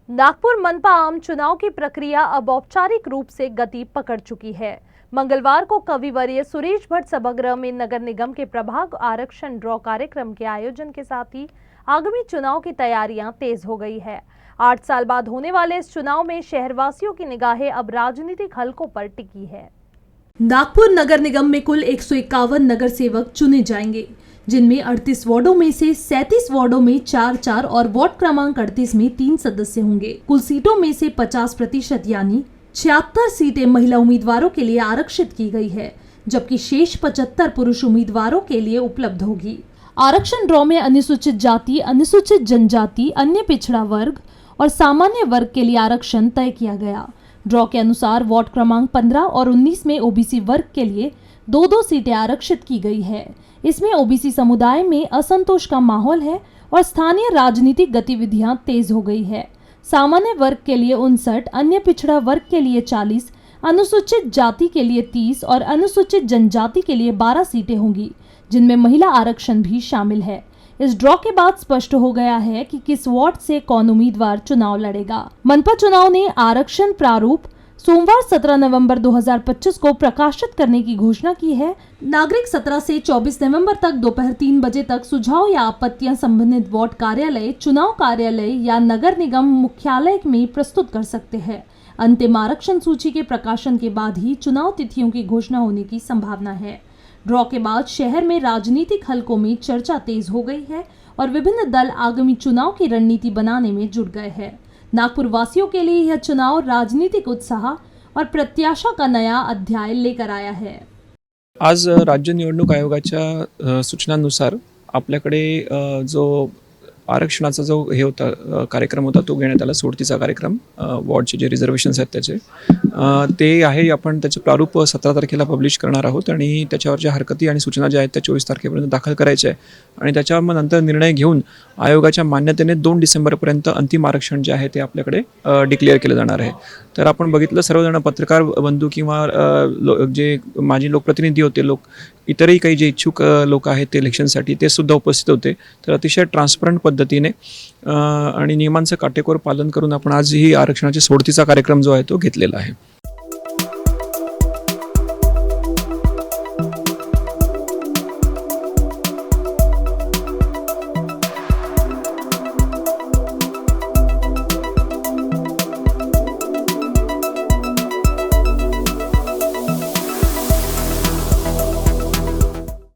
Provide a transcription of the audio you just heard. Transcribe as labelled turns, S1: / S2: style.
S1: नागपुर मनपा आम चुनाव की प्रक्रिया अब औपचारिक रूप से गति पकड़ चुकी है। मंगलवार को कविवर्य सुरेश भट्ट सभागृह में नगर निगम के प्रभाग आरक्षण ड्रॉ कार्यक्रम के आयोजन के साथ ही आगामी चुनाव की तैयारियां तेज हो गई है। 8 साल बाद होने वाले इस चुनाव में शहरवासियों की निगाहें अब राजनीतिक हलकों पर टिकी है।
S2: नागपुर नगर निगम में कुल 151 नगर सेवक चुने जाएंगे, जिनमें 38 वार्डों में से 37 वार्डों में 4-4 और वार्ड क्रमांक 38 में 3 सदस्य होंगे। कुल सीटों में से 50% यानी 76 सीटें महिला उम्मीदवारों के लिए आरक्षित की गई है, जबकि शेष 75 पुरुष उम्मीदवारों के लिए उपलब्ध होगी। आरक्षण ड्रॉ में अनुसूचित जाति, अनुसूचित जनजाति, अन्य पिछड़ा वर्ग और सामान्य वर्ग के लिए आरक्षण तय किया गया। ड्रॉ के अनुसार वार्ड क्रमांक 15 और 19 में ओबीसी वर्ग के लिए 2-2 सीटें आरक्षित की गई है। इसमें ओबीसी समुदाय में असंतोष का माहौल है और स्थानीय राजनीतिक गतिविधियां तेज हो गई है। सामान्य वर्ग के लिए 59, अन्य पिछड़ा वर्ग के लिए 40, अनुसूचित जाति के लिए 30 और अनुसूचित जनजाति के लिए 12 सीटें होंगी, जिनमें महिला आरक्षण भी शामिल है। इस ड्रॉ के बाद स्पष्ट हो गया है कि किस वार्ड से कौन उम्मीदवार चुनाव लड़ेगा। मनपा चुनाव ने आरक्षण प्रारूप सोमवार 17 नवंबर 2025 को प्रकाशित करने की घोषणा की है। नागरिक 17 से 24 नवंबर तक दोपहर 3 बजे तक सुझाव या आपत्तियां संबंधित वार्ड कार्यालय, चुनाव कार्यालय या नगर निगम मुख्यालय में प्रस्तुत कर सकते हैं। अंतिम आरक्षण सूची के प्रकाशन के बाद ही चुनाव तिथियों की घोषणा होने की संभावना है। ड्रॉ के बाद शहर में राजनीतिक हलकों में चर्चा तेज हो गई है और विभिन्न दल आगामी चुनाव की रणनीति बनाने में जुट गए हैं। नागपुर वासियों के लिए यह चुनाव राजनीतिक उत्साह और प्रत्याशा का नया अध्याय लेकर आया है।
S3: आज राज्य निवडणूक आयोगाच्या सूचनांनुसार आपल्याकडे जो आरक्षणाचा जो हे होता कार्यक्रम होता तो घेण्यात आला, सोडतीचा कार्यक्रम, वॉर्डचे जे रिझर्वेशन्स आहेत त्याचे ते आहे। आपण त्याचे प्रारूप 17 तारखेला पब्लिश करणार आहोत आणि त्याच्यावर ज्या हरकती आणि सूचना ज्या आहेत त्या 24 तारखेपर्यंत दाखल करायच्या आहे आणि त्याच्यावर मग नंतर निर्णय घेऊन आयोगाच्या मान्यतेने 2 डिसेंबरपर्यंत अंतिम आरक्षण जे आहे ते आपल्याकडे डिक्लेअर केलं जाणार आहे। तर आपण बघितलं सर्वजण पत्रकार बंधू किंवा जे माजी लोकप्रतिनिधी होते, इतरही काही जे इच्छुक लोक आहेत ते इलेक्शनसाठी ते सुद्धा उपस्थित होते। तर अतिशय ट्रान्सपरंट पद्धतीने आणि नियमांचं काटेकोर पालन करून आपण आज ही आरक्षणाची सोडतीचा कार्यक्रम जो आहे तो घेतलेला आहे।